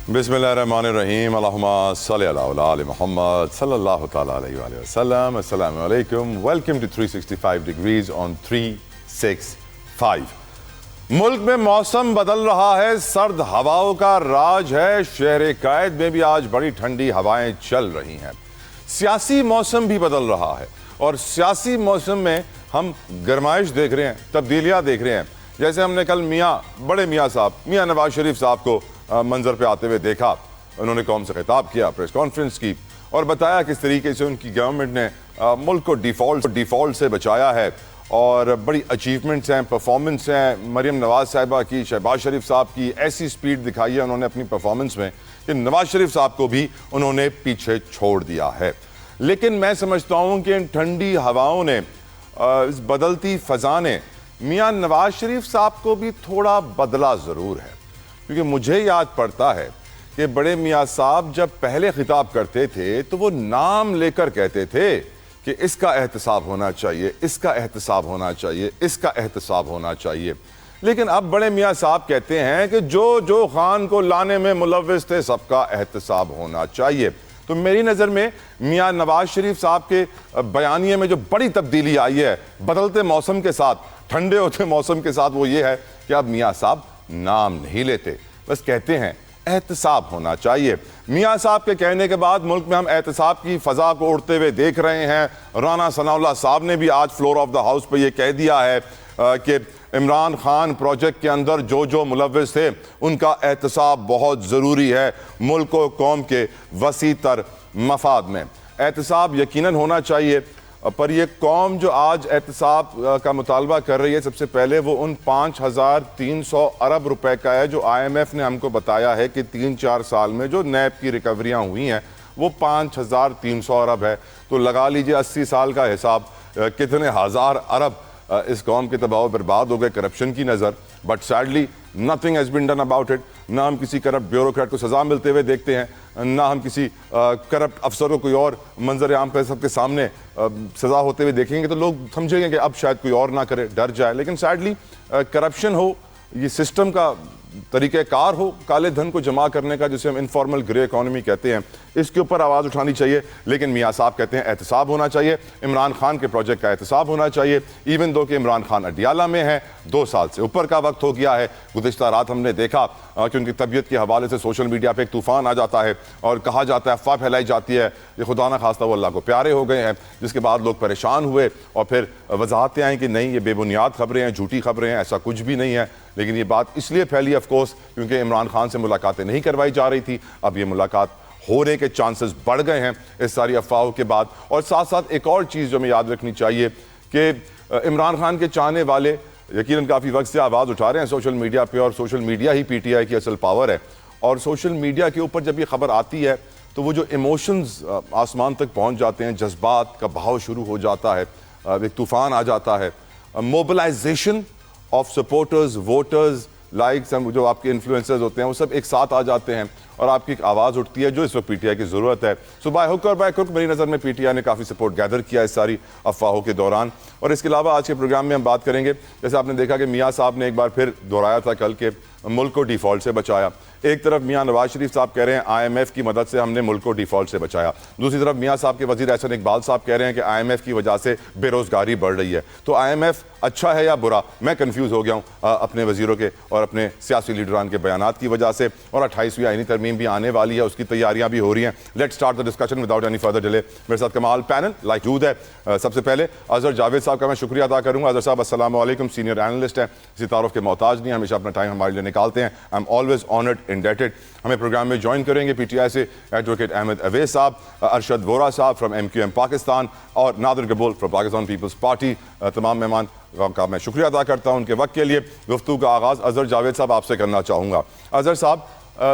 बिस्मिल्लाहिर्रहमानिर्रहीम अल्लाहुम्मा सल्लि अला आलि मुहम्मद सल्लल्लाहु तआला अलैहि वसल्लम। अस्सलामु अलैकुम। Welcome to 365 degrees on 365। मुल्क में मौसम बदल रहा है, सर्द हवाओं का राज है। शहर कायद में भी आज बड़ी ठंडी हवाएं चल रही हैं। सियासी मौसम भी बदल रहा है और सियासी मौसम में हम गरमाइश देख रहे हैं, तब्दीलियां देख रहे हैं। जैसे हमने कल बड़े मियाँ साहब मियाँ नवाज शरीफ साहब को मंजर पे आते हुए देखा। उन्होंने कौम से खिताब किया, प्रेस कॉन्फ्रेंस की और बताया किस तरीके से उनकी गवर्नमेंट ने मुल्क को डिफ़ॉल्ट से बचाया है और बड़ी अचीवमेंट्स हैं, परफॉर्मेंस हैं। मरीम नवाज साहिबा की, शहबाज शरीफ साहब की ऐसी स्पीड दिखाई है उन्होंने अपनी परफॉर्मेंस में कि नवाज शरीफ साहब को भी उन्होंने पीछे छोड़ दिया है। लेकिन मैं समझता हूँ कि इन ठंडी हवाओं ने, इस बदलती फ़ज़ा ने मियाँ नवाज शरीफ साहब को भी थोड़ा बदला ज़रूर है। क्योंकि मुझे याद पड़ता है कि बड़े मियाँ साहब जब पहले खिताब करते थे तो वो नाम लेकर कहते थे कि इसका एहतसाब होना चाहिए, इसका एहतसाब होना चाहिए, इसका एहतसाब होना चाहिए। लेकिन अब बड़े मियाँ साहब कहते हैं कि जो खान को लाने में मुलव्विस थे सबका एहतसाब होना चाहिए। तो मेरी नज़र में मियाँ नवाज शरीफ साहब के बयानिए में जो बड़ी तब्दीली आई है बदलते मौसम के साथ, ठंडे होते मौसम के साथ, वो ये है कि अब मियाँ साहब नाम नहीं लेते, बस कहते हैं एहतसाब होना चाहिए। मियाँ साहब के कहने के बाद मुल्क में हम एहतसाब की फ़ज़ा को उड़ते हुए देख रहे हैं। राना सनाउल्लाह साहब ने भी आज फ्लोर ऑफ द हाउस पर यह कह दिया है कि इमरान खान प्रोजेक्ट के अंदर जो मुलव्विस थे उनका एहतसाब बहुत ज़रूरी है मुल्क व कौम के वसी तर मफाद में। एहतसाब यकीनन होना चाहिए, पर यह कौम जो आज एहतसाब का मुतालबा कर रही है, सबसे पहले वो उन 5300 अरब रुपए का है जो IMF ने हमको बताया है कि 3-4 साल में जो नैब की रिकवरियाँ हुई हैं वो 5300 अरब है। तो लगा लीजिए 80 साल का हिसाब, कितने हज़ार अरब इस कौम के तबाह बर्बाद हो गए करप्शन की नज़र। But sadly nothing has been done about it. ना हम किसी करप्ट ब्यूरोक्रेट को सज़ा मिलते हुए देखते हैं, ना हम किसी करप्ट अफसर को कोई और मंजर आम पर सबके सामने सज़ा होते हुए देखेंगे तो लोग समझेंगे कि अब शायद कोई और ना करे, डर जाए। लेकिन सैडली करप्शन हो, ये सिस्टम का तरीक़ेकार हो काले धन को जमा करने का, जिसे हम इनफॉर्मल ग्रे इकॉनमी कहते हैं, इसके ऊपर आवाज़ उठानी चाहिए। लेकिन मियाँ साहब कहते हैं एहतसाब होना चाहिए, इमरान खान के प्रोजेक्ट का एहतसाब होना चाहिए। इवन दो कि इमरान खान अडियाला में है, 2 साल से ऊपर का वक्त हो गया है। गुज़िश्ता रात हमने देखा कि उनकी तबीयत के हवाले से सोशल मीडिया पर एक तूफ़ान आ जाता है और कहा जाता है, अफवाह फैलाई जाती है कि खुदा न खास्ता वो अल्लाह को प्यारे हो गए हैं, जिसके बाद लोग परेशान हुए और फिर वजाहतें आई कि नहीं, ये बेबुनियाद खबरें हैं, झूठी खबरें हैं, ऐसा कुछ भी नहीं है। लेकिन ये बात इसलिए फैली ऑफकोर्स क्योंकि इमरान खान से मुलाकातें नहीं करवाई जा रही थी। अब ये मुलाकात होने के चांसेस बढ़ गए हैं इस सारी अफवाहों के बाद। और साथ साथ एक और चीज़ जो हमें याद रखनी चाहिए कि इमरान खान के चाहने वाले यकीनन काफ़ी वक्त से आवाज़ उठा रहे हैं सोशल मीडिया पे, और सोशल मीडिया ही PTI की असल पावर है। और सोशल मीडिया के ऊपर जब ये खबर आती है तो वो जो इमोशंस आसमान तक पहुँच जाते हैं, जज्बात का बहाव शुरू हो जाता है, एक तूफ़ान आ जाता है, mobilisation of supporters, voters, likes, जो आपके इन्फ्लुएंसर्स होते हैं वो सब एक साथ आ जाते हैं और आपकी एक आवाज़ उठती है जो इस वक्त PTI की ज़रूरत है। सो बाय हुक और बाय क्रुक मेरी नज़र में PTI ने काफ़ी सपोर्ट गैदर किया इस सारी अफवाहों के दौरान। और इसके अलावा आज के प्रोग्राम में हम बात करेंगे, जैसे आपने देखा कि मियाँ साहब ने एक बार फिर दोहराया था कल के मुल्क को डिफ़ॉल्ट से बचाया। एक तरफ मियाँ नवाज शरीफ साहब कह रहे हैं IMF की मदद से हमने मुल्क को डिफ़ॉल्ट से बचाया, दूसरी तरफ मियाँ साहब के वज़ीर एहसन इकबाल साहब कह रहे हैं कि IMF की वजह से बेरोज़गारी बढ़ रही है। तो IMF अच्छा है या बुरा, मैं कंफ्यूज हो गया हूँ अपने वज़ीरों के और अपने सियासी लीडरान के बयानात की वजह से। और 28वीं आईनी तरमीम भी आने वाली है, उसकी तैयारियां भी हो रही हैं। Let's start the discussion without any further delay. मेरे साथ कमाल पैनल लाइक जूद है। सबसे पहले अजहर जावेद साहब का मैं शुक्रिया अदा करूँगा। अजहर साहब अस्सलाम वालेकुम, सीनियर एनालिस्ट हैं, किसी तारुफ के मोहताज नहीं, हमेशा अपना टाइम हमारे लिए निकालते हैं। I am always honoured indebted. हमें प्रोग्राम में ज्वाइन करेंगे PTI से एडवोकेट अहमद अवैस साहब, अरशद वोरा साहब फ्राम MQM पाकिस्तान और नादिर कबूल फ्राम पाकिस्तान पीपल्स पार्टी। तमाम मेहमान का मैं शुक्रिया अदा करता हूँ उनके वक्त के लिए। गुफ्तगू का आगाज़ अजहर जावेद साहब आपसे करना चाहूँगा। अजहर साहब,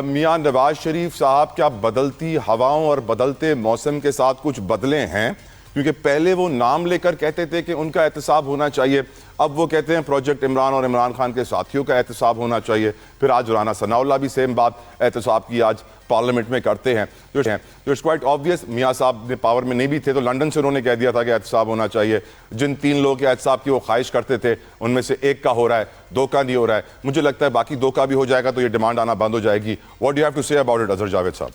मियाँ नवाज शरीफ साहब क्या बदलती हवाओं और बदलते मौसम के साथ कुछ बदले हैं? क्योंकि पहले वो नाम लेकर कहते थे कि उनका एहतसाब होना चाहिए, अब वो कहते हैं प्रोजेक्ट इमरान और इमरान खान के साथियों का एहतसाब होना चाहिए। फिर आज राना सनाउल्लाह भी सेम बात एहतसाब की आज पार्लियामेंट में करते हैं। जो इट्स क्वाइट ऑब्वियस, मियाँ साहब ने पावर में नहीं भी थे तो लंदन से उन्होंने कह दिया था कि एहतसाब होना चाहिए। जिन 3 लोगों के एहतसाब की वो ख्वाहिश करते थे उनमें से एक का हो रहा है, 2 का नहीं हो रहा है। मुझे लगता है बाकी 2 का भी हो जाएगा तो ये डिमांड आना बंद हो जाएगी। What do you have to say about it Azhar Javed साहब?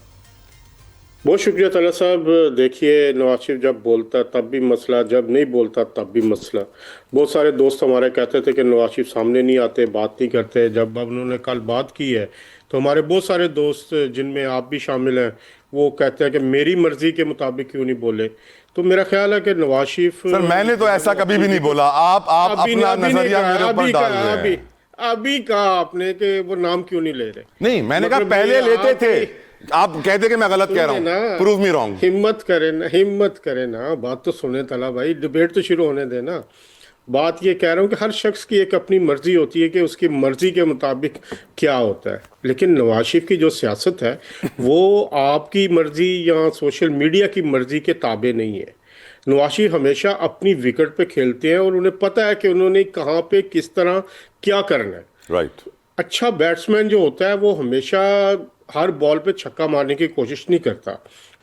बहुत शुक्रिया तला साहब। देखिए, नवाज शरीफ जब बोलता तब भी मसला, जब नहीं बोलता तब भी मसला। बहुत सारे दोस्त हमारे कहते थे कि नवाज शरीफ सामने नहीं आते, बात नहीं करते। जब अब उन्होंने कल बात की है तो हमारे बहुत सारे दोस्त, जिनमें आप भी शामिल हैं, वो कहते हैं कि मेरी मर्जी के मुताबिक क्यों नहीं बोले। तो मेरा ख्याल है कि नवाज शरीफ, सर मैंने तो ऐसा कभी भी नहीं बोला। आप अपना नजरिया मेरे ऊपर डाल रहे हैं। अभी कहा आपने कि वो नाम क्यों नहीं ले रहे? नहीं, मैंने कहा पहले लेते थे। आप कहते कि मैं गलत कह रहा हूं, प्रूव मी रॉन्ग। हिम्मत करें ना, बात तो सुने तला भाई, डिबेट तो शुरू होने देना। बात ये कह रहा हूँ कि हर शख्स की एक अपनी मर्जी होती है कि उसकी मर्जी के मुताबिक क्या होता है। लेकिन नवाज शरीफ की जो सियासत है वो आपकी मर्जी या सोशल मीडिया की मर्जी के ताबे नहीं है। नवाज शरीफ हमेशा अपनी विकेट पे खेलते हैं और उन्हें पता है कि उन्होंने कहाँ पे किस तरह क्या करना है। राइट। अच्छा बैट्समैन जो होता है वो हमेशा हर बॉल पे छक्का मारने की कोशिश नहीं करता,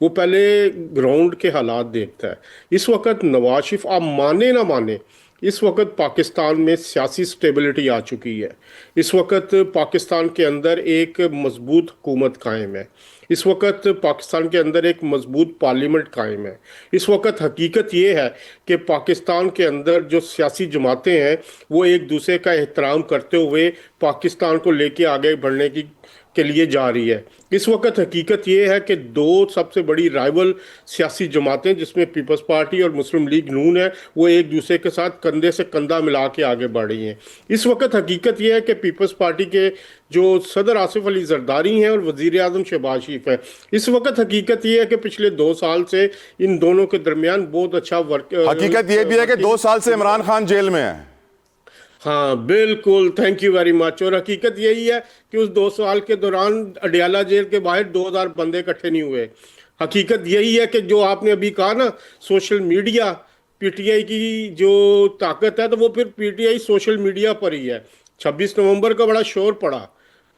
वो पहले ग्राउंड के हालात देखता है। इस वक्त नवाज शरीफ, आप माने ना माने, इस वक्त पाकिस्तान में सियासी स्टेबिलिटी आ चुकी है। इस वक्त पाकिस्तान के अंदर एक मजबूत हुकूमत कायम है। इस वक्त पाकिस्तान के अंदर एक मजबूत पार्लियामेंट कायम है। इस वक्त हकीकत ये है कि पाकिस्तान के अंदर जो सियासी जमातें हैं वो एक दूसरे का एहतराम करते हुए पाकिस्तान को लेके आगे बढ़ने के लिए जा रही है। इस वक्त हकीकत ये है कि 2 सबसे बड़ी राइवल सियासी जमातें, जिसमें पीपल्स पार्टी और मुस्लिम लीग नून है, वो एक दूसरे के साथ कंधे से कंधा मिला के आगे बढ़ रही हैं। इस वक्त हकीकत ये है कि पीपल्स पार्टी के जो सदर आसिफ अली जरदारी हैं और वजीर आजम शहबाज शरीफ है, इस वक्त हकीकत ये है कि पिछले 2 साल से इन दोनों के दरमियान बहुत अच्छा वर्क। हकीकत ये भी है कि 2 साल से इमरान खान जेल में है। हाँ बिल्कुल, थैंक यू वेरी मच। और हकीकत यही है कि उस 2 साल के दौरान अडियाला जेल के बाहर 2000 बंदे इकट्ठे नहीं हुए। हकीकत यही है कि जो आपने अभी कहा ना, सोशल मीडिया पीटीआई की जो ताकत है, तो वो फिर पीटीआई सोशल मीडिया पर ही है। 26 नवंबर का बड़ा शोर पड़ा,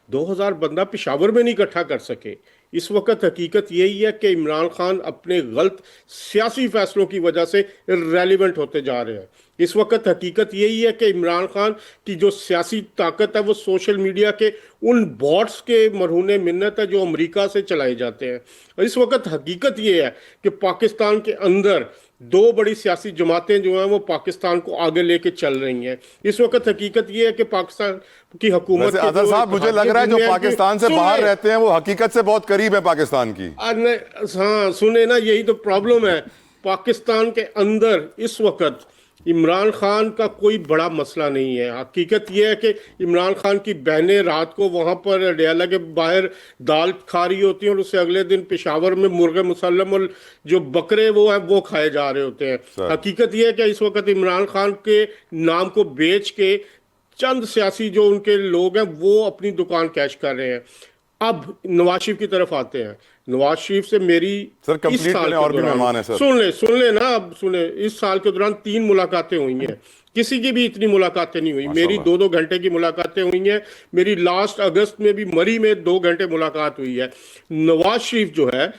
2000 बंदा पेशावर में नहीं इकट्ठा कर सके। इस वक्त हकीकत यही है कि इमरान खान अपने गलत सियासी फैसलों की वजह से इर्रेलेवेंट होते जा रहे हैं। इस वक्त हकीकत यही है कि इमरान खान की जो सियासी ताकत है वो सोशल मीडिया के उन बॉट्स के मरहूने मिन्नत है जो अमेरिका से चलाए जाते हैं। और इस वक्त हकीकत ये है कि पाकिस्तान के अंदर 2 बड़ी सियासी जमातें जो हैं वो पाकिस्तान को आगे लेके चल रही हैं। इस वक्त हकीकत ये है कि पाकिस्तान की हुकूमत, आज़ाद साहब, मुझे लग रहा है जो पाकिस्तान से बाहर रहते हैं वो हकीकत से बहुत करीब है पाकिस्तान की। हाँ सुने ना, यही तो प्रॉब्लम है। पाकिस्तान के अंदर इस वक्त इमरान खान का कोई बड़ा मसला नहीं है। हकीकत यह है कि इमरान खान की बहनें रात को वहाँ पर अडियाला के बाहर दाल खा रही होती हैं और उससे अगले दिन पेशावर में मुर्गे मुसल्लम और जो बकरे वो हैं वो खाए जा रहे होते हैं। हकीकत यह है कि इस वक्त इमरान खान के नाम को बेच के चंद सियासी जो उनके लोग हैं वो अपनी दुकान कैश कर रहे हैं। अब नवाज शरीफ की तरफ आते हैं। नवाज शरीफ से मेरी सर कंप्लीट करें, और भी मेहमान है सर। सुन ले ना, अब सुने। इस साल के दौरान 3 मुलाकातें हुई हैं, किसी की भी इतनी मुलाकातें नहीं हुई। मेरी 2-2 घंटे की मुलाकातें हुई हैं। मेरी लास्ट अगस्त में भी मरी में 2 घंटे मुलाकात हुई है। नवाज शरीफ जो है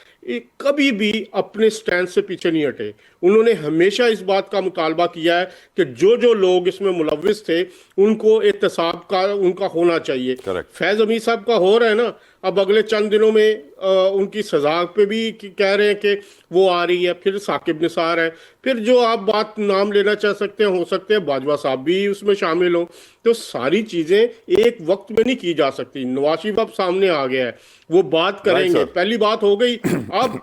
कभी भी अपने स्टैंड से पीछे नहीं हटे। उन्होंने हमेशा इस बात का मुतालबा किया है कि जो लोग इसमें मुलविस थे उनको एहतसाब का उनका होना चाहिए। फैज अमीर साहब का हो रहा है ना, अब अगले चंद दिनों में उनकी सजा पे भी कह रहे हैं कि वो आ रही है। फिर साकिब निसार है, फिर जो आप बात नाम लेना चाह सकते हैं, हो सकते हैं बाजवा साहब भी उसमें शामिल हो। तो सारी चीजें एक वक्त में नहीं की जा सकती। नवाज शरीफ अब सामने आ गया है, वो बात करेंगे। पहली बात हो गई। अब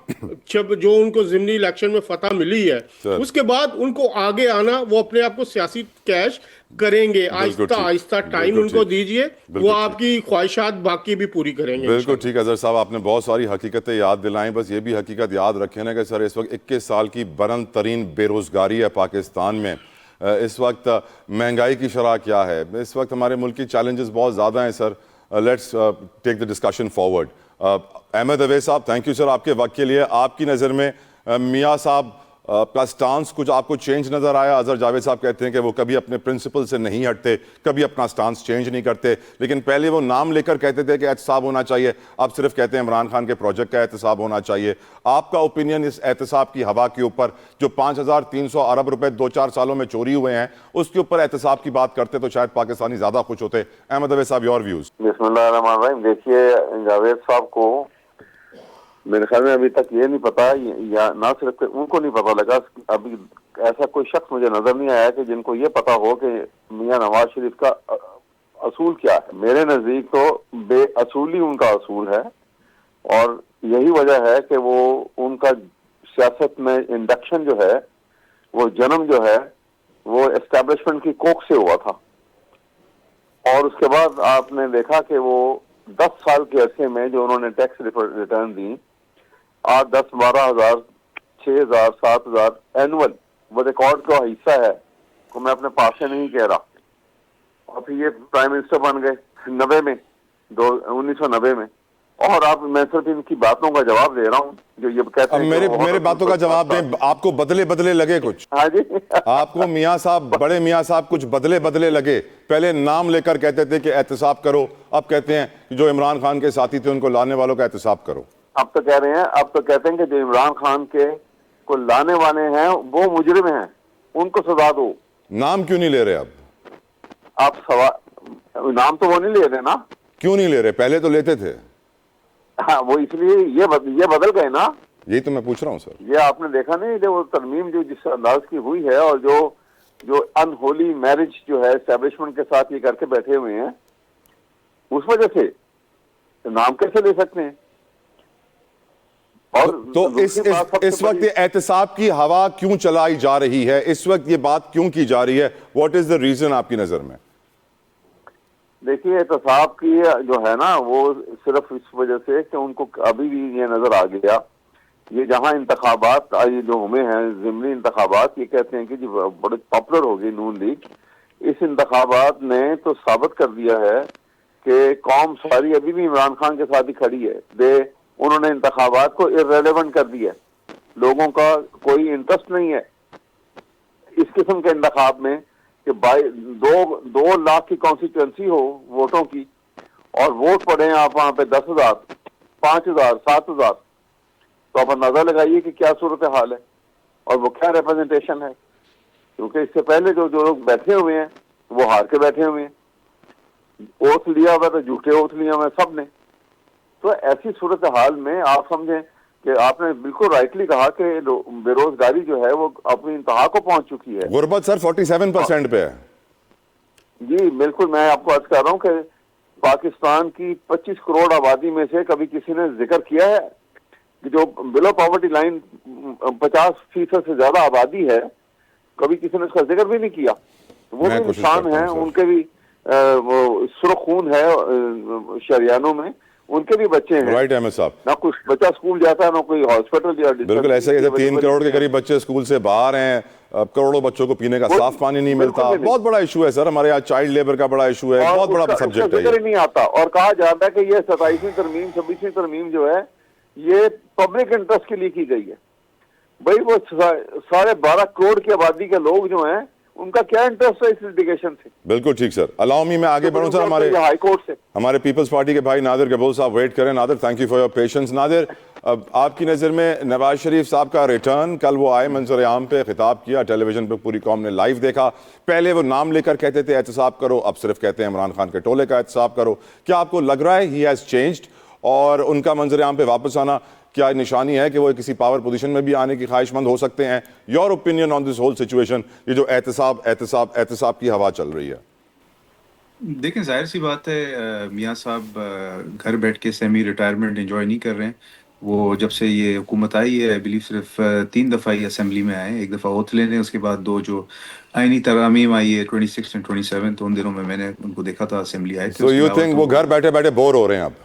जब जो उनको जिमनी इलेक्शन में फतह मिली है उसके बाद उनको आगे आना, वो अपने आप को सियासी कैश करेंगे। आहिस्ता आहिस्ता टाइम उनको दीजिए, वो आपकी ख्वाहिशात बाकी भी पूरी करेंगे। बिल्कुल ठीक है सर साहब, आपने बहुत सारी हकीकतें याद दिलाई। बस ये भी हकीकत याद रखें ना कि सर इस वक्त 21 साल की बुलंद तरीन बेरोजगारी है पाकिस्तान में। इस वक्त महंगाई की शरह क्या है, इस वक्त हमारे मुल्क की चैलेंजेस बहुत ज़्यादा हैं sir. Let's take the discussion forward. Ahmed Awais साहब, थैंक यू सर आपके वक्त के लिए। आपकी नज़र में मियाँ साहब का स्टांस कुछ आपको चेंज नजर आया? अजहर जावेद साहब कहते हैं कि वो कभी अपने प्रिंसिपल से नहीं हटते, कभी अपना स्टांस चेंज नहीं करते, लेकिन पहले वो नाम लेकर कहते थे कि एहतसाब होना चाहिए, अब सिर्फ कहते हैं इमरान खान के प्रोजेक्ट का एहतसाब होना चाहिए। आपका ओपिनियन इस एहतसाब की हवा के ऊपर, जो 5300 अरब रुपए 2-4 सालों में चोरी हुए हैं, उसके ऊपर एहतसाब की बात करते तो शायद पाकिस्तानी ज्यादा खुश होते। अहमद अवैस साहब, योर व्यूज। बिस्मिल्लाहिर्रहमानिर्रहीम। देखिए, जावेद साहब को मेरे ख्याल में अभी तक ये नहीं पता, या ना सिर्फ उनको नहीं पता लगा, अभी ऐसा कोई शख्स मुझे नजर नहीं आया कि जिनको ये पता हो कि मियां नवाज शरीफ का असूल क्या है। मेरे नजदीक तो बेअसूली उनका असूल है, और यही वजह है कि वो उनका सियासत में इंडक्शन जो है, वो जन्म जो है वो एस्टेब्लिशमेंट की कोख से हुआ था। और उसके बाद आपने देखा कि वो 10 साल के अरसे में जो उन्होंने टैक्स रिटर्न दी, 8, 10, 12,000, 6,000, 7,000 एनुअल, वो रिकॉर्ड का हिस्सा है, तो मैं अपने पास से नहीं कह रहा। और फिर ये प्राइम मिनिस्टर बन गए 90 में, 1990 में, और आप, मैं सिर्फ इनकी बातों का जवाब दे रहा हूँ जो ये कहते हैं। मेरे बातों का जवाब दें, आपको बदले बदले लगे कुछ? हाँ जी। आपको मियां साहब, बड़े मियां साहब कुछ बदले बदले लगे? पहले नाम लेकर कहते थे कि एहतसाब करो, अब कहते हैं कि जो इमरान खान के साथी थे उनको लाने वालों का एहतसाब करो। अब तो कह रहे हैं, अब तो कहते हैं कि जो इमरान खान के को लाने वाले हैं वो मुजरिम हैं, उनको सजा दो। नाम क्यों नहीं ले रहे अब? आप नाम तो वो नहीं ले रहे ना। क्यों नहीं ले रहे? पहले तो लेते थे। हाँ, वो इसलिए ये बदल गए ना। यही तो मैं पूछ रहा हूँ सर। ये आपने देखा नहीं, जो तरमीम जो जिस अंदाज की हुई है, और जो अनहोली मैरिज जो है एस्टेब्लिशमेंट के साथ ये करके बैठे हुए हैं, उस वजह से नाम कैसे ले सकते हैं? और तो इस वक्त ये एहतसाब की हवा क्यों चलाई जा रही है? इस वक्त ये बात क्यों की जा रही है? व्हाट इज द रीजन आपकी नजर में? देखिए, एहतसाब की जो है ना, वो सिर्फ इस वजह से कि उनको अभी भी ये नजर आ गया, ये जहां इंतखाबात ये जो हुए हैं, ज़िमनी इंतखाबात, ये कहते हैं कि जी बड़े पॉपुलर हो गई नून लीग। इस इंतखाबात ने तो साबित कर दिया है कि कौम सारी अभी भी इमरान खान के साथ ही खड़ी है। उन्होंने इंतखाबात को इर्रेलेवेंट कर दिया, लोगों का कोई इंटरेस्ट नहीं है इस किस्म के इंतखाब में कि 2 लाख की कॉन्स्टिट्यूंसी हो वोटों की, और वोट पड़े आप वहां पे 10,000, 5,000, 7,000, तो आप अंदाजा लगाइए कि क्या सूरत हाल है और वो क्या रिप्रेजेंटेशन है। क्योंकि इससे पहले जो लोग बैठे हुए हैं वो हार के बैठे हुए हैं, ओथ लिया हुआ, तो झूठे ओथ लिया हुआ सब ने। तो ऐसी सूरत हाल में आप समझें कि आपने बिल्कुल राइटली कहा कि बेरोजगारी जो है वो अपनी इंतहा को पहुंच चुकी है। गुर्बत सर 47% पे है। जी बिल्कुल, मैं आपको अर्ज कर रहा हूँ कि पाकिस्तान की 25 करोड़ आबादी में से कभी किसी ने जिक्र किया है कि जो बिलो पॉवर्टी लाइन 50% से ज्यादा आबादी है, कभी किसी ने उसका जिक्र भी नहीं किया। वो भी इंसान है, उनके भी वो सुर्ख खून है शरियानों में, उनके भी बच्चे हैं। राइट अहमद साहब, ना कुछ बच्चा स्कूल जाता है, ना कोई हॉस्पिटल या बिल्कुल ऐसे 3 करोड़ के करीब बच्चे स्कूल से बाहर हैं, करोड़ों बच्चों को पीने का साफ पानी नहीं मिलता। बहुत बड़ा इशू है सर, हमारे यहाँ चाइल्ड लेबर का बड़ा इशू है, बहुत बड़ा सब्जेक्ट है। नहीं आता, और कहा जाता है कि ये 27वीं तरमीम 26वीं तरमीम जो है ये पब्लिक इंटरेस्ट के लिए की गई है। भाई वो 12.5 करोड़ की आबादी के लोग जो हैं, उनका क्या इंटरेस्ट है इस लिटिगेशन से? बिल्कुल ठीक सर। अलाउ मी मैं आगे बढ़ूं सर। हाई कोर्ट से हमारे पीपल्स पार्टी के भाई नादिर गबूल साहब वेट करें। Nadir, thank you for your patience. Nadir, अब आपकी नज़र में नवाज शरीफ साहब का रिटर्न, कल वो आए, मंजर आम पे खिताब किया, टेलीविजन पे पूरी कौम ने लाइव देखा। पहले वो नाम लेकर कहते थे एहतसाब करो, अब सिर्फ कहते हैं इमरान खान के टोले का एहतसाब करो। क्या आपको लग रहा है ही हैज़ चेंज्ड, और उनका मंजर आम पे वापस आना क्या निशानी है कि वो किसी पावर पोजीशन में भी आने की ख्वाहिशमंद हो सकते हैं? Your opinion on this whole situation, ये जो एहतसाब की हवा चल रही है? देखें, जाहिर सी बात है, मियाँ साहब घर बैठ के सेमी रिटायरमेंट एंजॉय नहीं कर रहे हैं। वो जब से ये हुकूमत आई है, आई बिलीव सिर्फ 3 दफ़ा ही असेंबली में आए। एक दफ़ा ओथ लेने, उसके बाद 2 जो आईनी तरमीम आई है 26 और 27, तो उन दिनों में मैंने उनको देखा था असेंबली आए थे। So you think वो घर बैठे बैठे बोर हो रहे हैं अब?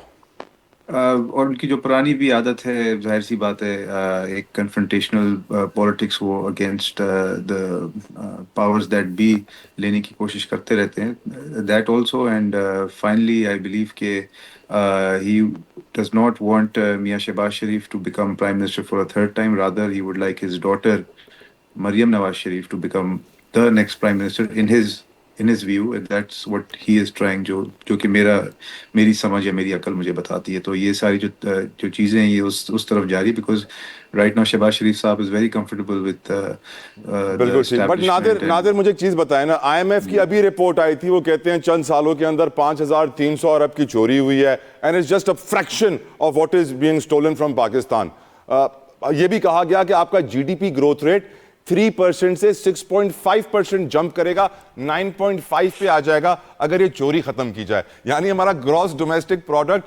और उनकी जो पुरानी भी आदत है, जाहिर सी बात है, एक कन्फ्रंटेशनल पॉलिटिक्स, वो against the powers that be लेने की कोशिश करते रहते हैं, that also. And finally I believe के ही डज नॉट वांट मियां Shahbaz Sharif to become prime minister for a third time, rather he would like his daughter Maryam Nawaz Sharif to become the next prime minister in his view, and that's what he is trying, जो कि मेरी समझ या मेरी अकल मुझे बताती है। तो ये सारी जो चीज़ें हैं ये उस तरफ जा रही है, because right now शहबाज शरीफ साहब is very comfortable with the बिल्कुल ठीक। बट नादिर मुझे एक चीज बताए ना, आईएमएफ की अभी रिपोर्ट आई थी, वो कहते हैं चंद सालों के अंदर 5,300 अरब की चोरी हुई है, and it's just a fraction of what is being stolen from Pakistan. ये भी कहा गया कि आपका जीडीपी ग्रोथ रेट 3% से 6.5% जंप करेगा, 9.5 पे आ जाएगा अगर ये चोरी खत्म की जाए। यानी हमारा ग्रॉस डोमेस्टिक प्रोडक्ट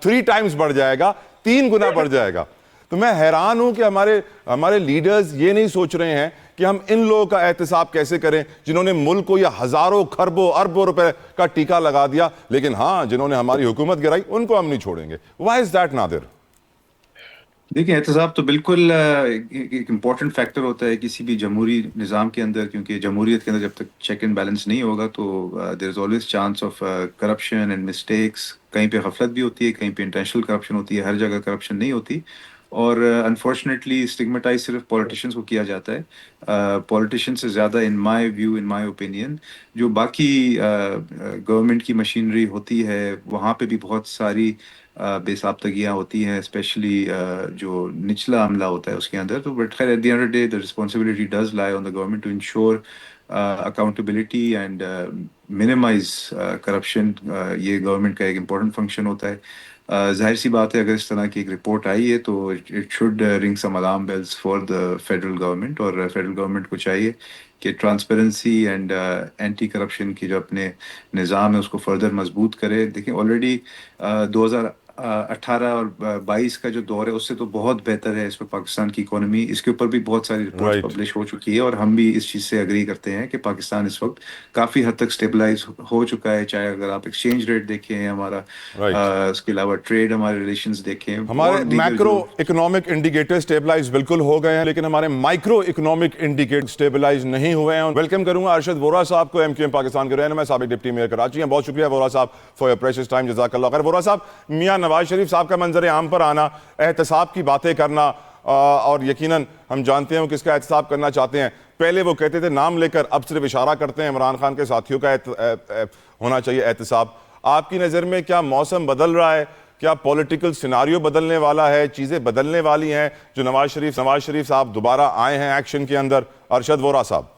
3 टाइम्स बढ़ जाएगा, 3 गुना बढ़ जाएगा। तो मैं हैरान हूं कि हमारे लीडर्स ये नहीं सोच रहे हैं कि हम इन लोगों का एहतसाब कैसे करें जिन्होंने मुल्क को यह हजारों खरबों अरबों रुपए का टीका लगा दिया, लेकिन हाँ जिन्होंने हमारी हुकूमत गिराई उनको हम नहीं छोड़ेंगे। Why is that Nadir? देखिए, एहतसाब तो बिल्कुल एक इम्पॉर्टेंट फैक्टर होता है किसी भी जमहूरी निज़ाम के अंदर, क्योंकि जमहूरियत के अंदर जब तक चेक एंड बैलेंस नहीं होगा तो there is always chance of corruption and mistakes. कहीं पे गफलत भी होती है, कहीं पे इंटेंशनल करप्शन होती है, हर जगह करप्शन नहीं होती। और अनफॉर्चुनेटली स्टिग्मेटाइज सिर्फ पॉलिटिशियंस को किया जाता है। पॉलिटिशियंस से ज़्यादा, in my view, in my opinion, जो बाकी गवर्नमेंट की मशीनरी होती है वहाँ पे भी बहुत सारी बेसाबतगियाँ होती हैं, स्पेशली जो निचला अमला होता है उसके अंदर। तो बट खैर, at the end of the day the responsibility does lie on the government to ensure accountability and minimise corruption. ये गवर्नमेंट का एक इम्पोर्टेंट फंक्शन होता है। जाहिर सी बात है, अगर इस तरह की एक रिपोर्ट आई है तो it should ring some alarm bells for the federal government. और फेडरल गवर्नमेंट को चाहिए कि ट्रांसपेरेंसी एंड एंटी करप्शन की जो अपने निज़ाम है उसको फर्दर मजबूत करे। देखिए, ऑलरेडी 2018 और 22 का जो दौर है उससे तो बहुत बेहतर है इस पर पाकिस्तान की इकोनॉमी। इसके ऊपर भी बहुत सारी रिपोर्ट्स पब्लिश हो चुकी है और हम भी इस चीज़ से एग्री करते हैं कि पाकिस्तान इस वक्त काफ़ी हद तक स्टेबलाइज हो चुका है। चाहे अगर आप एक्सचेंज रेट देखें हमारा, इसके अलावा ट्रेड, हमारे रिलेशंस देखें, हमारे मैक्रो इकोनॉमिक इंडिकेटर स्टेबलाइज बिल्कुल हो गए हैं, लेकिन हमारे माइक्रो इकोनॉमिक इंडिकेटर स्टेबलाइज नहीं हुए हैं। वेलकम करूंगा अरशद वोरा साहब को, एमक्यूएम पाकिस्तान के रहनुमा, साबिक डिप्टी मेयर कराची हैं। बहुत शुक्रिया वोरा साहब फॉर योर प्रेशियस टाइम, जज़ाकल्लाह खैर। वोरा साहब, मियां नवाज शरीफ साहब का मंजर आम पर आना, एहतसाब की बातें करना, और यकीनन हम जानते हैं वो किसका एहतसाब करना चाहते हैं। पहले वो कहते थे नाम लेकर, अब सिर्फ इशारा करते हैं इमरान खान के साथियों का होना चाहिए एहतसाब। आपकी नज़र में क्या मौसम बदल रहा है? क्या पॉलिटिकल सिनारियो बदलने वाला है? चीज़ें बदलने वाली हैं जो नवाज शरीफ साहब दोबारा आए हैं एक्शन के अंदर? अरशद वोरा साहब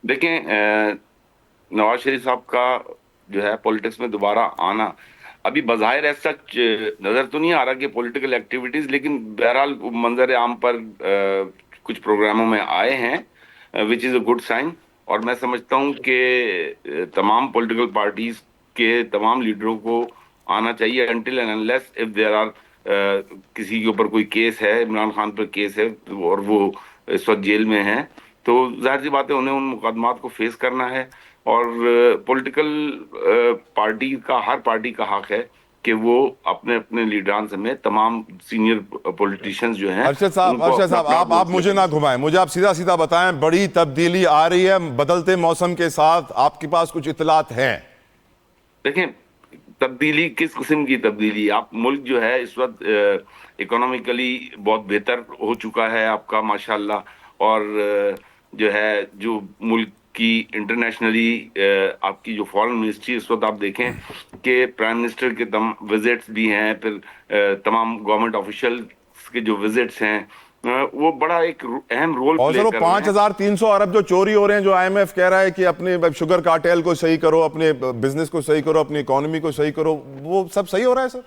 देखें, नवाज शरीफ साहब का जो है पॉलिटिक्स में दोबारा आना अभी बज़ाहिर ऐसा नज़र तो नहीं आ रहा कि पॉलिटिकल एक्टिविटीज़, लेकिन बहरहाल मंजर आम पर कुछ प्रोग्रामों में आए हैं, which is a good sign. और मैं समझता हूँ कि तमाम पॉलिटिकल पार्टीज़ के तमाम लीडरों को आना चाहिए, until and unless if there are किसी के ऊपर कोई केस है, इमरान खान पर केस है और वो इस वक्त जेल में है, तो जाहिर सी बात है उन्हें उन मुकदमात को फेस करना है। और पॉलिटिकल पार्टी का, हर पार्टी का हक है कि वो अपने अपने लीडरान समेत तमाम सीनियर पॉलिटिशियंस जो हैं। अरशद साहब आप मुझे ना घुमाएं, मुझे आप सीधा सीधा बताएं, बड़ी तब्दीली आ रही है बदलते मौसम के साथ, आपके पास कुछ इतलात हैं? देखें, तब्दीली किस किस्म की तब्दीली? आप मुल्क जो है इस वक्त इकोनॉमिकली बहुत बेहतर हो चुका है आपका माशाल्लाह, और जो है जो मुल्क की इंटरनेशनली आपकी जो फॉरेन मिनिस्ट्री इस वक्त आप देखें कि प्राइम मिनिस्टर के विजिट्स भी हैं, फिर तमाम गवर्नमेंट ऑफिशियल्स के जो विजिट्स हैं, वो बड़ा एक अहम रोल प्ले कर रहे हैं। 5,300 अरब जो चोरी हो रहे हैं, जो आईएमएफ कह रहा है कि अपने शुगर कार्टेल को सही करो, अपने बिजनेस को सही करो, अपनी इकोनॉमी को सही करो, वो सब सही हो रहा है सर?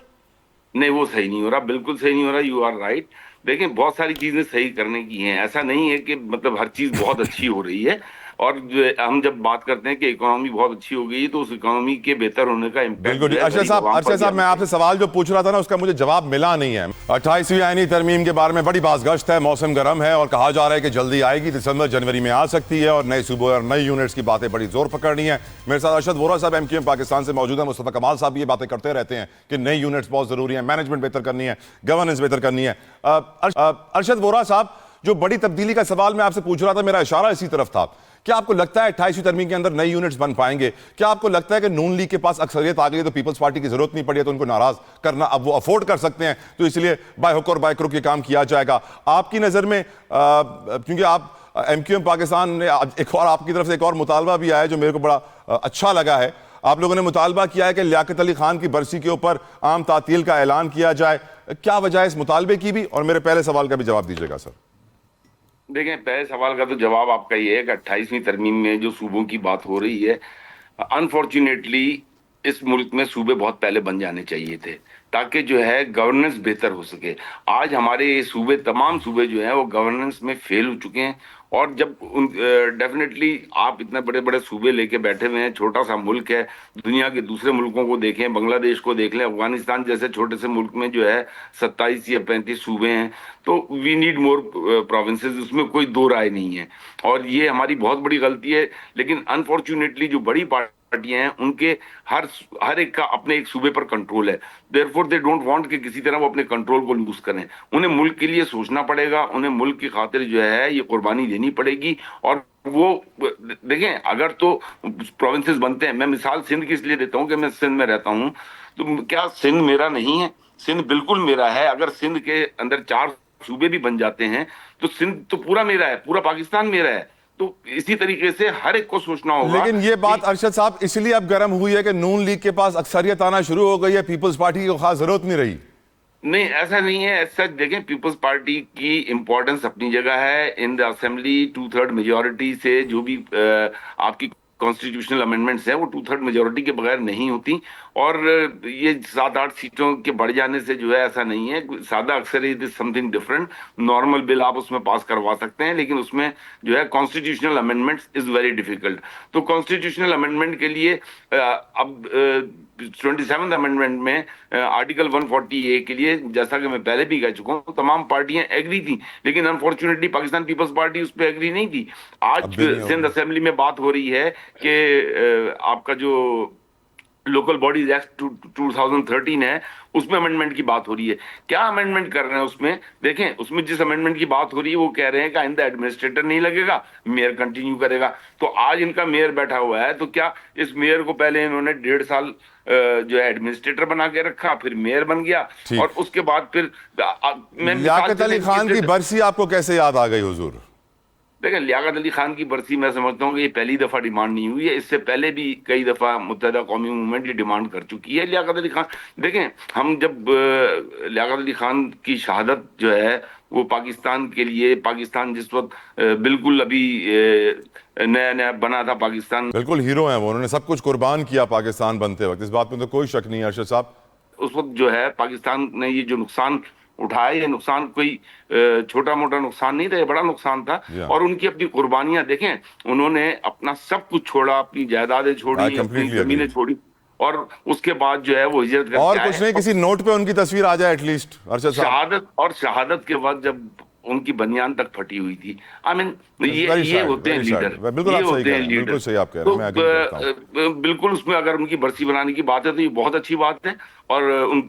नहीं, वो सही नहीं हो रहा, बिल्कुल सही नहीं हो रहा। You are right. देखें, बहुत सारी चीजें सही करने की हैं, ऐसा नहीं है कि मतलब हर चीज बहुत अच्छी हो रही है। और हम जब बात करते हैं कि इकोनॉमी बहुत अच्छी हो गई तो उस इकोनॉमी के बेहतर होने का इम्पैक्ट बिल्कुल। अरशद साहब मैं आपसे सवाल जो पूछ रहा था ना उसका मुझे जवाब मिला नहीं है। 28वीं आईनी तरमीम के बारे में बड़ी बाज़गश्त है, मौसम गर्म है और कहा जा रहा है कि जल्दी आएगी, दिसंबर जनवरी में आ सकती है और नए सूबों और नई यूनिट्स की बातें बड़ी जोर पकड़नी है। मेरे साथ अरशद वोरा साहब MQM पाकिस्तान से मौजूद है, मुस्तफा कमाल साहब ये बातें करते रहते हैं कि नई यूनिट्स बहुत जरूरी है, मैनेजमेंट बेहतर करनी है, गवर्नेंस बेहतर करनी है। अरशद वोरा साहब, जो बड़ी तब्दीली का सवाल मैं आपसे पूछ रहा था, मेरा इशारा इसी तरफ था। क्या आपको लगता है 28वीं तरमीम के अंदर नई यूनिट्स बन पाएंगे? क्या आपको लगता है कि नून लीग के पास अक्सरियत आ गई है तो पीपल्स पार्टी की जरूरत नहीं पड़ी है तो उनको नाराज करना अब वो अफोर्ड कर सकते हैं, तो इसलिए बाय हुक और बाय क्रुक ये काम किया जाएगा? आपकी नजर में क्योंकि आप MQM पाकिस्तान ने एक और आपकी तरफ से एक और मुतालबा भी आया है जो मेरे को बड़ा अच्छा लगा है। आप लोगों ने मुतालबा किया है कि लियाकत अली खान की बरसी के ऊपर आम तातील का ऐलान किया जाए। क्या वजह है इस मुतालबे की भी, और मेरे पहले सवाल का भी जवाब दीजिएगा सर। देखें, पहले सवाल का तो जवाब आपका ये है कि 28वीं तरमीम में जो सूबों की बात हो रही है, अनफॉर्चुनेटली इस मुल्क में सूबे बहुत पहले बन जाने चाहिए थे ताकि जो है गवर्नेंस बेहतर हो सके। आज हमारे ये सूबे, तमाम सूबे जो हैं वो गवर्नेंस में फेल हो चुके हैं। और जब डेफिनेटली आप इतने बड़े बड़े सूबे लेके बैठे हुए हैं, छोटा सा मुल्क है, दुनिया के दूसरे मुल्कों को देखें, बांग्लादेश को देख लें, अफगानिस्तान जैसे छोटे से मुल्क में जो है 27 या 35 सूबे हैं, तो वी नीड मोर प्रोविंसेस, उसमें कोई दो राय नहीं है और ये हमारी बहुत बड़ी गलती है। लेकिन अनफॉर्चुनेटली जो बड़ी पार्टियां हैं उनके हर एक का अपने एक सूबे पर कंट्रोल है, देयरफॉर दे डोंट वांट कि किसी तरह वो अपने कंट्रोल को लूज करें। उन्हें मुल्क के लिए सोचना पड़ेगा, उन्हें मुल्क की खातिर जो है ये कुर्बानी देनी पड़ेगी। और वो देखें, अगर तो प्रोविंसेस बनते हैं, मैं मिसाल सिंध की इसलिए देता हूं कि मैं सिंध में रहता हूं, तो क्या सिंध मेरा नहीं है? सिंध बिल्कुल मेरा है। अगर सिंध के अंदर 4 सूबे भी बन जाते हैं तो सिंध तो पूरा मेरा है, पूरा पाकिस्तान मेरा है। तो इसी तरीके से हर एक को सोचना होगा। लेकिन ये बात अरशद साहब इसलिए अब गर्म हुई है कि नून लीग के पास अक्सरियत आना शुरू हो गई है, पीपल्स पार्टी की खास जरूरत नहीं रही। नहीं, ऐसा नहीं है। ऐसा देखें, पीपल्स पार्टी की इंपॉर्टेंस अपनी जगह है। इन द असेंबली 2/3 मेजोरिटी से जो भी आपकी कॉन्स्टिट्यूशनल अमेंडमेंट्स है वो 2/3 मेजोरिटी के बगैर नहीं होती। और ये 7-8 सीटों के बढ़ जाने से जो है ऐसा नहीं है। सादा अक्सरियत is something different. Normal bill आप उसमें पास करवा सकते हैं, लेकिन उसमें जो है constitutional amendments is very difficult. तो कॉन्स्टिट्यूशनल अमेंडमेंट के लिए अब 27th अमेंडमेंट में आर्टिकल 140A के लिए, जैसा कि मैं पहले भी कह चुका हूँ, तमाम पार्टियां एग्री थी, लेकिन अनफॉर्चुनेटली पाकिस्तान पीपल्स पार्टी उस पर एग्री नहीं थी। आज सिंध असेंबली में बात हो रही है कि आपका जो लोकल बॉडीज एक्ट 2013 है उसमें अमेंडमेंट की बात हो रही है। क्या अमेंडमेंट कर रहे हैं उसमें? देखें, उसमें जिस अमेंडमेंट की बात हो रही है वो कह रहे हैं कि आइंदा एडमिनिस्ट्रेटर नहीं लगेगा, मेयर कंटिन्यू करेगा। तो आज इनका मेयर बैठा हुआ है, तो क्या इस मेयर को पहले इन्होंने 1.5 साल जो है एडमिनिस्ट्रेटर बना के रखा, फिर मेयर बन गया और उसके बाद फिर लियाकत अली खान की बरसी आपको कैसे याद आ गई हुजूर? देखिए, लियाकत अली खान की बरसी मैं समझता हूँ कि ये पहली दफा डिमांड नहीं हुई है। इससे पहले भी कई दफा मुत्तहिदा कौमी मूवमेंट ये डिमांड कर चुकी है। लियाकत अली खान, देखें, हम जब लियाकत अली खान की शहादत जो है वो पाकिस्तान के लिए, पाकिस्तान जिस वक्त बिल्कुल अभी नया नया बना था पाकिस्तान, बिल्कुल हीरो हैं वो, उन्होंने सब कुछ कुर्बान किया पाकिस्तान बनते वक्त, इस बात में तो कोई शक नहीं है अरशद साहब। उस वक्त जो है पाकिस्तान ने ये जो नुकसान उठाया, ये नुकसान कोई छोटा मोटा नुकसान नहीं था, ये बड़ा नुकसान था। और उनकी अपनी कुर्बानियां देखें, उन्होंने अपना सब कुछ छोड़ा, अपनी जायदादें छोड़ी, अपनी जमीनें छोड़ी और उसके बाद जो है वो हिजरत करके और कुछ नहीं, किसी नोट पे उनकी तस्वीर आ जाए एटलीस्ट अरशद साहब। शहादत के बाद जब उनकी बनियान तक फटी हुई थी। आई मीन ये होते हैं लीडर, बिल्कुल आप सही कह रहे हैं, बिल्कुल सही आप कह रहे हैं, मैं एग्री करता हूं। बिल्कुल उसमें अगर उनकी बरसी बनाने की बात है तो ये बहुत अच्छी बात है। और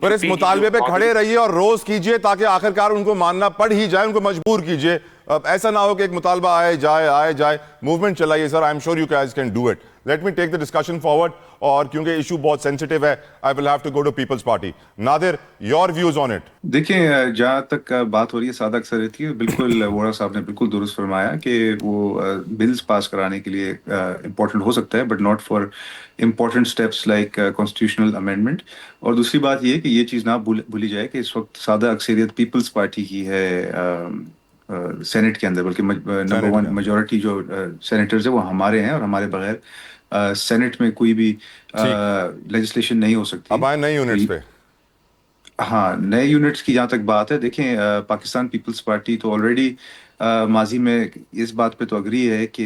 पर इस मुतालबे पे खड़े रहिए और रोज कीजिए ताकि आखिरकार उनको मानना पड़ ही जाए, उनको मजबूर कीजिए। अब ऐसा ना हो कि एक मुतालबा आए जाए, मूवमेंट चलाइए sir. I am sure you guys can do it. Let me take the discussion forward, और क्योंकि इशू बहुत सेंसिटिव है, I will have to go to Peoples Party. Nadir, your views on it. देखिए, जहाँ तक बात हो रही है सादा अक्सरियत की, बिल्कुल वोरा साहब ने बिल्कुल दुरुस्त फरमाया कि वो बिल्स पास कराने के लिए इम्पोर्टेंट हो सकता है, but not for important steps like constitutional amendment. और दूसरी बात ये कि ये चीज़ ना भूली जाए कि इस वक्त सादा अक्सरियत पीपल्स पार्टी की है सेनेट के अंदर, बल्कि नंबर 1 मेजोरिटी जो सेनेटर्स है वो हमारे हैं, और हमारे बगैर सेनेट में कोई भी लेजिस्लेशन नहीं हो सकती। अब आए नए यूनिट्स पे। हाँ, नए यूनिट्स की जहाँ तक बात है, देखें, पाकिस्तान पीपल्स पार्टी तो ऑलरेडी माजी में इस बात पे तो अग्री है कि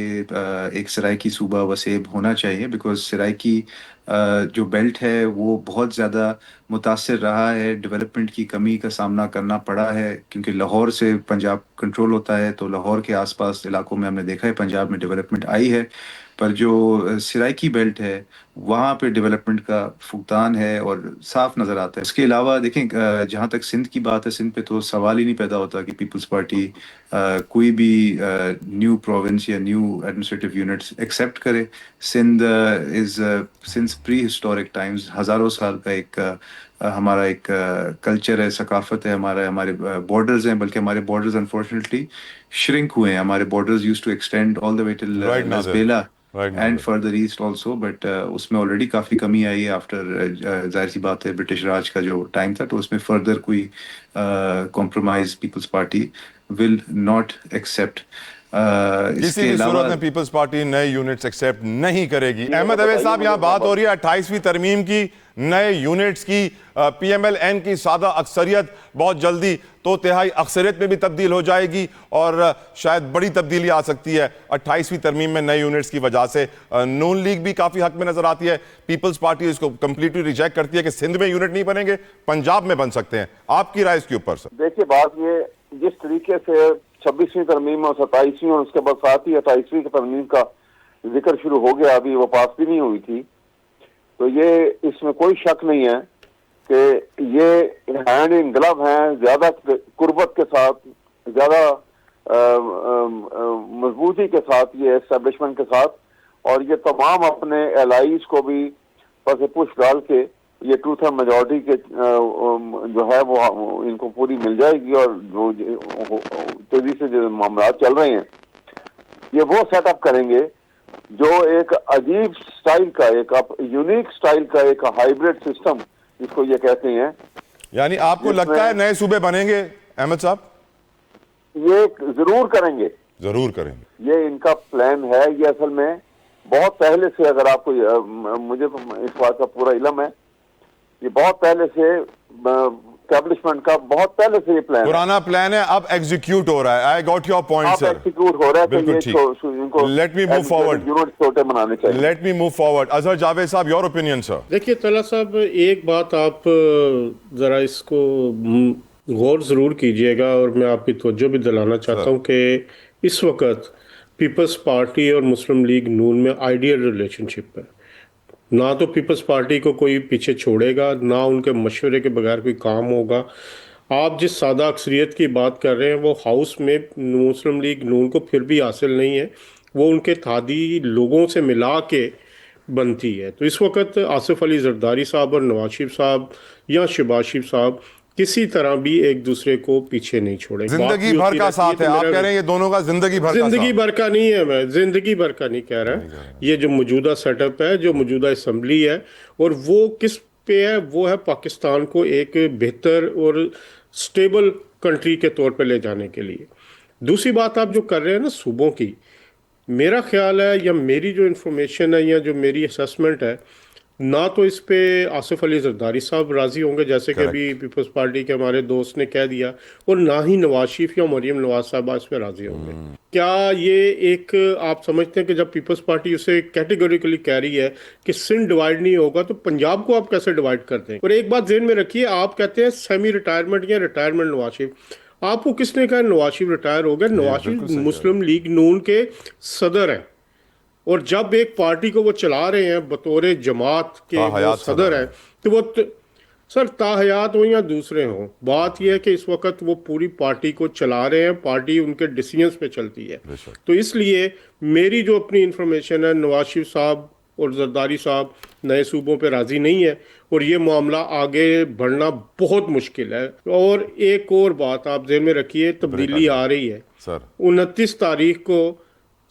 एक सराइकी सूबा वसेब होना चाहिए, बिकॉज सराइकी जो बेल्ट है वो बहुत ज़्यादा मुतासर रहा है, डेवलपमेंट की कमी का सामना करना पड़ा है, क्योंकि लाहौर से पंजाब कंट्रोल होता है, तो लाहौर के आसपास इलाकों में हमने देखा है पंजाब में डेवलपमेंट आई है, पर जो सराइकी बेल्ट है वहाँ पे डेवलपमेंट का फुकदान है और साफ नज़र आता है। इसके अलावा देखें, जहाँ तक सिंध की बात है, सिंध पे तो सवाल ही नहीं पैदा होता कि पीपल्स पार्टी कोई भी न्यू प्रोविंस या न्यू एडमिनिस्ट्रेटिव यूनिट्स एक्सेप्ट करे। Sindh is since prehistoric times, हज़ारों साल का एक हमारा एक कल्चर है, सकाफत है, हमारे बॉर्डर्स हैं, बल्कि हमारे बॉर्डर्स अनफॉर्चुनेटली श्रिंक हुए हैं। हमारे borders used to extend all the way till Right, Nader. Bela Right, and Nader. Further east also, but उसमें ऑलरेडी काफ़ी कमी आई है आफ्टर, जाहिर सी बात है, ब्रिटिश राज का जो टाइम था, तो उसमें फर्दर कोई compromise Peoples Party will not accept. किसी भी सूरत में पीपल्स पार्टी नए यूनिट्स एक्सेप्ट नहीं करेगी। अहमद अवैस साहब, यहाँ बात हो रही है 28वीं तरमीम की, नए यूनिट्स की, पीएमएल-एन की सादा अक्सरियत बहुत जल्दी तो तिहाई अक्सरियत में भी तब्दील हो जाएगी और शायद बड़ी तब्दीली आ सकती है 28वीं तरमीम में नए यूनिट्स की वजह से। नून लीग भी काफ़ी हक में नजर आती है, पीपल्स पार्टी इसको कंप्लीटली रिजेक्ट करती है कि सिंध में यूनिट नहीं बनेंगे, पंजाब में बन सकते हैं। आपकी राय इसके ऊपर सर? देखिए, बात ये जिस तरीके से 26वीं तरमीम और 27वीं और उसके बाद साथ ही 28वीं तरमीम का जिक्र शुरू हो गया, अभी वो पास भी नहीं हुई थी, तो ये इसमें कोई शक नहीं है कि ये हैंड इन ग्लव हैं, ज्यादा कुर्बत के साथ, ज्यादा मजबूती के साथ, ये एस्टेब्लिशमेंट के साथ, और ये तमाम अपने एलाइज को भी पसे पुश डाल के ये टू थर्ड मेजॉरिटी के जो है वो इनको पूरी मिल जाएगी, और जो तेजी से जो मामला चल रहे हैं ये वो सेटअप करेंगे जो एक अजीब स्टाइल का, एक यूनिक स्टाइल का एक हाइब्रिड सिस्टम जिसको ये कहते हैं। यानी आपको लगता है नए सूबे बनेंगे अहमद साहब? ये जरूर करेंगे, जरूर करेंगे, ये इनका प्लान है। ये असल में बहुत पहले से, अगर आपको मुझे तो इस बात का पूरा इल्म है, ये बहुत पहले से एस्टैब्लिशमेंट का बहुत पहले से ये प्लान, पुराना प्लान है, अब एग्जीक्यूट हो रहा है। I got your point sir, execute हो रहा है। बिल्कुल ठीक। Let me move forward, unit छोटे बनाने चाहिए। Let me move forward. Azhar Javed साहब, योर ओपिनियन सर? देखिए तला साहब, एक बात आप ज़रा इसको गौर ज़रूर कीजिएगा और मैं आपकी तवज्जो भी दिलाना चाहता हूँ कि इस वक्त पीपल्स पार्टी और मुस्लिम लीग नून में आइडियल रिलेशनशिप है। ना तो पीपल्स पार्टी को कोई पीछे छोड़ेगा, ना उनके मशवरे के बगैर कोई काम होगा। आप जिस सादा अक्सरियत की बात कर रहे हैं वो हाउस में मुस्लिम लीग नून को फिर भी हासिल नहीं है, वो उनके थादी लोगों से मिला के बनती है। तो इस वक्त आसिफ अली जरदारी साहब और नवाज शरीफ साहब या शहबाज शरीफ साहब किसी तरह भी एक दूसरे को पीछे नहीं छोड़ेंगे। जिंदगी भर का साथ है, आप कह रहे हैं ये दोनों का जिंदगी भर का जिंदगी भर का नहीं है, मैं जिंदगी भर का नहीं कह रहा। ये जो मौजूदा सेटअप है, जो मौजूदा असम्बली है, और वो किस पे है, वो है पाकिस्तान को एक बेहतर और स्टेबल कंट्री के तौर पे ले जाने के लिए। दूसरी बात आप जो कर रहे हैं ना सूबों की, मेरा ख्याल है या मेरी जो इन्फॉर्मेशन है या जो मेरी असेसमेंट है, ना तो इस पे आसिफ अली जरदारी साहब राजी होंगे, जैसे कि अभी पीपल्स पार्टी के हमारे दोस्त ने कह दिया, और ना ही नवाज शरीफ या मरियम नवाज साहब इस पे राजी होंगे। क्या ये एक आप समझते हैं कि जब पीपल्स पार्टी उसे कैटेगोरिकली कह रही है कि सिंध डिवाइड नहीं होगा, तो पंजाब को आप कैसे डिवाइड कर दें? और एक बात ज़हन में रखिए, आप कहते हैं सेमी रिटायरमेंट या रिटायरमेंट नवाज शरीफ, आपको किसने कहा नवाज शरीफ रिटायर हो गए? नवाज शरीफ मुस्लिम लीग नून के सदर हैं, और जब एक पार्टी को वो चला रहे हैं बतौर जमात के वो सदर हैं, तो वो सर ताहयात हो या दूसरे हों, बात यह है कि इस वक्त वो पूरी पार्टी को चला रहे हैं, पार्टी उनके डिसीजंस पे चलती है। तो इसलिए मेरी जो अपनी इंफॉर्मेशन है, नवाज शरीफ साहब और जरदारी साहब नए सूबों पे राजी नहीं है, और ये मामला आगे बढ़ना बहुत मुश्किल है। और एक और बात आप ज़हन में रखिए, तब्दीली आ रही है सर। 29 तारीख को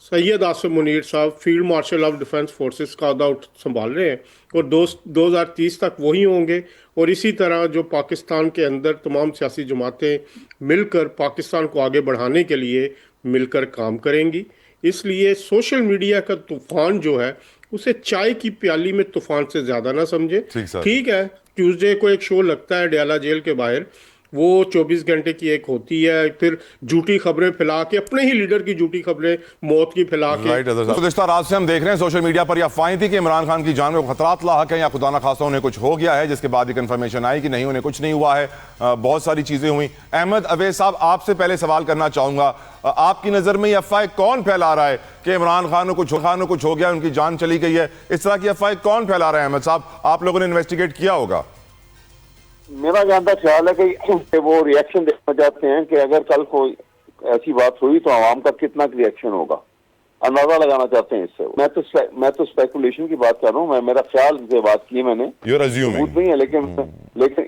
सैयद आसिम मुनीर साहब field marshal of defence forces का अहदा संभाल रहे हैं, और 2030 तक वही होंगे। और इसी तरह जो पाकिस्तान के अंदर तमाम सियासी जमातें मिलकर पाकिस्तान को आगे बढ़ाने के लिए मिलकर काम करेंगी। इसलिए सोशल मीडिया का तूफान जो है उसे चाय की प्याली में तूफान से ज़्यादा ना समझे। ठीक है, ट्यूसडे को एक शो लगता है डयाला जेल के बाहर, वो 24 घंटे की एक होती है, फिर झूठी खबरें फैला के, अपने ही लीडर की झूठी खबरें मौत की फैला के। राइट अजहर साहब, गुज़िश्ता रात से हम देख रहे हैं सोशल मीडिया पर यह अफवाहें थी कि इमरान खान की जान में खतरात लाहक है या खुदा न खास्ता उन्हें कुछ हो गया है, जिसके बाद एक इन्फॉर्मेशन आई कि नहीं, उन्हें कुछ नहीं हुआ है। बहुत सारी चीजें हुई। अहमद अवैस साहब, आपसे पहले सवाल करना चाहूंगा, आपकी नजर में यह अफवाह कौन फैला रहा है कि इमरान खान को कुछ हो गया, उनकी जान चली गई है? इस तरह की अफवाह कौन फैला रहा है? अहमद साहब, आप लोगों ने इन्वेस्टिगेट किया होगा। मेरा जहाँ तक ख्याल है कि वो रिएक्शन देखना चाहते हैं कि अगर कल कोई ऐसी बात हुई तो आवाम का कितना रिएक्शन होगा, अंदाजा लगाना चाहते हैं इससे। मैं तो स्पेकुलेशन की बात कर रहा हूँ, मेरा ख्याल से बात की मैंने, You're assuming. नहीं है, लेकिन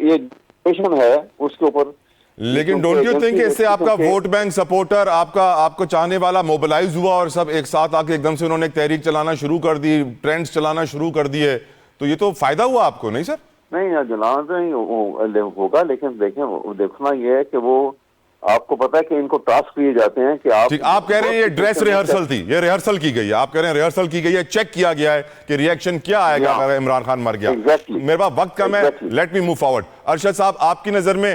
ये क्वेश्चन है उसके ऊपर। लेकिन डोंट यू थिंक इससे आपका वोट बैंक सपोर्टर, आपको चाहने वाला मोबिलाइज हुआ और सब एक साथ आके एकदम से उन्होंने एक तहरीक चलाना शुरू कर दी, ट्रेंड्स चलाना शुरू कर दिए, तो ये तो फायदा हुआ आपको, नहीं सर? नहीं, जलाना तो नहीं होगा, लेकिन देखना ये है कि वो, आपको पता है कि इनको टास्क दिए जाते हैं कि आप कह रहे हैं ये ड्रेस रिहर्सल थी, ये रिहर्सल की गई है, आप कह रहे हैं रिहर्सल की गई है, चेक किया गया है कि रिएक्शन क्या आएगा अगर इमरान खान मर गया। मेरे पास वक्त कम है, let me move forward. Arshad साहब, आपकी नजर में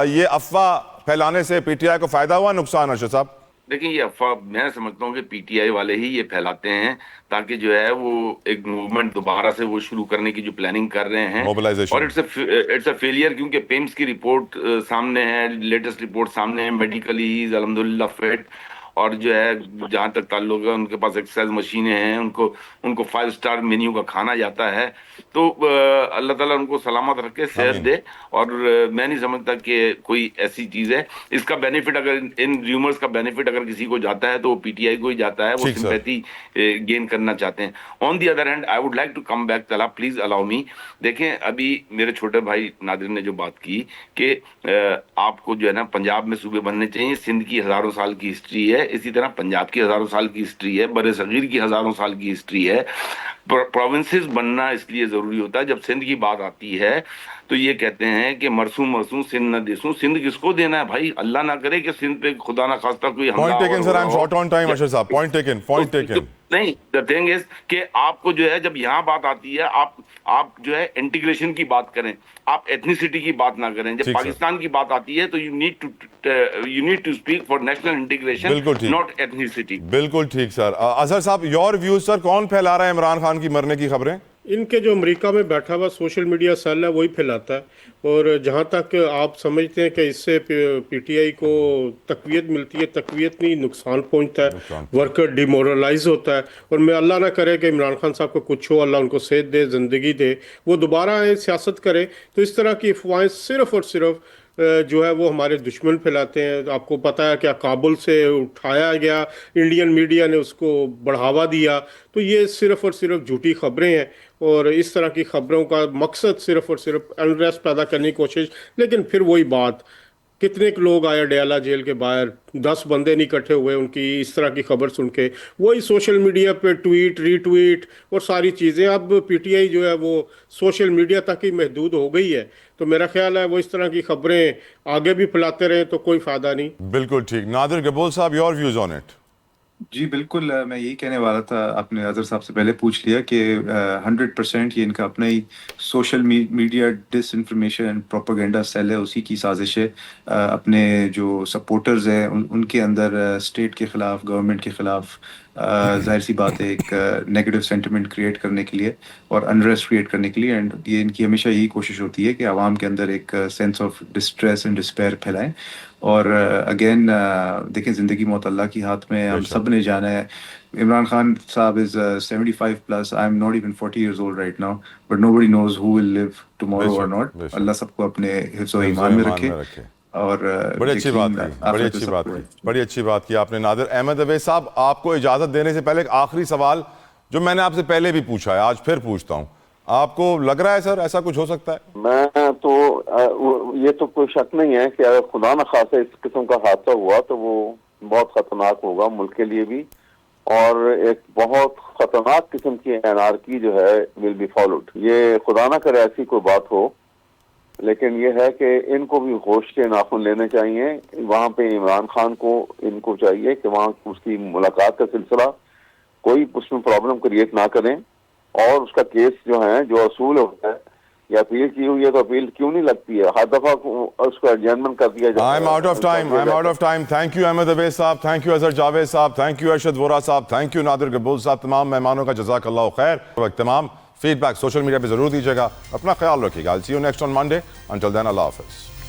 ये अफवाह फैलाने से पीटीआई को फायदा हुआ, नुकसान? अरशद साहब, देखिए, ये अफवाह मैं समझता हूँ कि पीटीआई वाले ही ये फैलाते हैं ताकि जो है वो एक मूवमेंट दोबारा से वो शुरू करने की जो प्लानिंग कर रहे हैं, मोबिलाइजेशन, और इट्स अ फेलियर, क्योंकि पेम्स की रिपोर्ट सामने है, लेटेस्ट रिपोर्ट सामने है, मेडिकली ही इज अल्हम्दुलिल्लाह फिट, और जो है जहां तक ताल्लुक है उनके पास एक्सरसाइज मशीनें हैं, उनको 5 स्टार मेन्यू का खाना जाता है। तो अल्लाह ताला उनको सलामत रखे, सेहत दे। और मैं नहीं समझता कि कोई ऐसी चीज है। इसका बेनिफिट, अगर इन र्यूमर्स का बेनिफिट अगर किसी को जाता है तो वो पीटीआई को ही जाता है, वो सिंपैथी गेन करना चाहते हैं। On the other hand, I would like to come back, तला प्लीज अलाउ मी। देखें, अभी मेरे छोटे भाई नादिर ने जो बात की कि आपको जो है ना पंजाब में सूबे बनने चाहिए, सिंध की हजारों साल की हिस्ट्री है, इसी तरह पंजाब की हजारों साल की हिस्ट्री है, बड़े सगीर की हजारों साल की हिस्ट्री है। प्रोविंसेस बनना इसलिए जरूरी होता है, जब सिंध की बात आती है तो ये कहते हैं कि मरसू मरसू सिंध न देसू। सिंध किसको देना है भाई? अल्लाह ना करे कि सिंध पे खुदा ना खास्ता कोई हमला। Point taken sir, I am short on time. Arshad साहब, पॉइंट टेकन। नहीं, द थिंग इज कि आपको जो है, जब यहाँ बात आती है, आप जो है इंटीग्रेशन की बात करें, आप एथनिसिटी की बात ना करें। जब पाकिस्तान की बात आती है तो you need to speak for national integration, not ethnicity. बिल्कुल ठीक सर। अजहर साहब, योर व्यूज सर, कौन फैला रहा है इमरान खान की मरने की खबरें? इनके जो अमेरिका में बैठा हुआ सोशल मीडिया सेल है वही फैलाता है। और जहाँ तक आप समझते हैं कि इससे पीटीआई को तकवीत मिलती है, तकवीत नहीं, नुकसान पहुँचता है, वर्कर डिमोरलाइज होता है। और मैं अल्लाह ना करे कि इमरान खान साहब को कुछ हो, अल्लाह उनको सेहत दे, ज़िंदगी दे, वो दोबारा सियासत करे। तो इस तरह की अफवाहें सिर्फ और सिर्फ जो है वो हमारे दुश्मन फैलाते हैं। आपको पता है क्या, काबुल से उठाया गया, इंडियन मीडिया ने उसको बढ़ावा दिया। तो ये सिर्फ और सिर्फ झूठी खबरें हैं, और इस तरह की खबरों का मकसद सिर्फ और सिर्फ अनरेस्ट पैदा करने की कोशिश। लेकिन फिर वही बात, कितने लोग आए डयाला जेल के बाहर, 10 बंदे नहीं इकट्ठे हुए उनकी इस तरह की खबर सुन के। वही सोशल मीडिया पे ट्वीट, रीट्वीट और सारी चीज़ें। अब पीटीआई जो है वो सोशल मीडिया तक ही महदूद हो गई है। तो मेरा ख्याल है वो इस तरह की खबरें आगे भी फैलाते रहे तो कोई फायदा नहीं। बिल्कुल ठीक। नादिर गबोल साहब, योर व्यूज ऑन इट? जी बिल्कुल, मैं यही कहने वाला था। आपने अजहर साहब से पहले पूछ लिया कि 100% ये इनका अपना ही social media disinformation and propaganda cell है, उसी की साजिश है। अपने जो सपोर्टर्स हैं उनके अंदर स्टेट के खिलाफ, गवर्नमेंट के खिलाफ जाहिर सी बात है एक नेगेटिव सेंटिमेंट क्रिएट करने के लिए और अनरेस्ट क्रिएट करने के लिए। एंड ये इनकी हमेशा यही कोशिश होती है कि आवाम के अंदर एक sense of distress and despair फैलाएं। और अगेन देखें, जिंदगी मौत अल्लाह की हाथ में, हम सब ने जाना है। इमरान खान साहब is 75 plus, I am not even 40 years old right now, but nobody knows who will live tomorrow or not. अल्लाह सबको अपने हिफ्ज़ और ईमान में रखे। और बड़ी अच्छी बात की, बड़ी अच्छी बात की आपने नादिर। अहमद अवैस साहब, आपको इजाजत देने से पहले एक आखिरी सवाल जो मैंने आपसे पहले भी पूछा है, आज फिर पूछता हूँ। आपको लग रहा है सर ऐसा कुछ हो सकता है? मैं तो ये तो कोई शक नहीं है कि अगर खुदा न खासा इस किस्म का हादसा हुआ तो वो बहुत खतरनाक होगा मुल्क के लिए भी, और एक बहुत खतरनाक किस्म की एनार्की जो है विल बी फॉलोड। ये खुदा ना करे ऐसी कोई बात हो, लेकिन ये है कि इनको भी होश के नाखून लेने चाहिए। वहाँ पे इमरान खान को, इनको चाहिए कि वहाँ उसकी मुलाकात का सिलसिला कोई उसमें प्रॉब्लम क्रिएट ना करें, और उसका केस जो है, जो असूल होता है या अपील की हुई है तो अपील क्यों नहीं लगती है? हर दफा उसको एडजर्नमेंट कर दिया जाता है। I'm out of time. I'm out of time. Thank you Ahmad Awais साहब, थैंक यू अजहर जावेद साहब, थैंक यू अरशद वोरा साहब, थैंक यू नादिर कबूल साहब, तमाम मेहमानों का जज़ाकल्लाह खैर। तमाम फीडबैक सोशल मीडिया पे जरूर दीजिएगा। अपना ख्याल रखिएगा। I'll see you next on Monday. Until then, Allah Hafiz.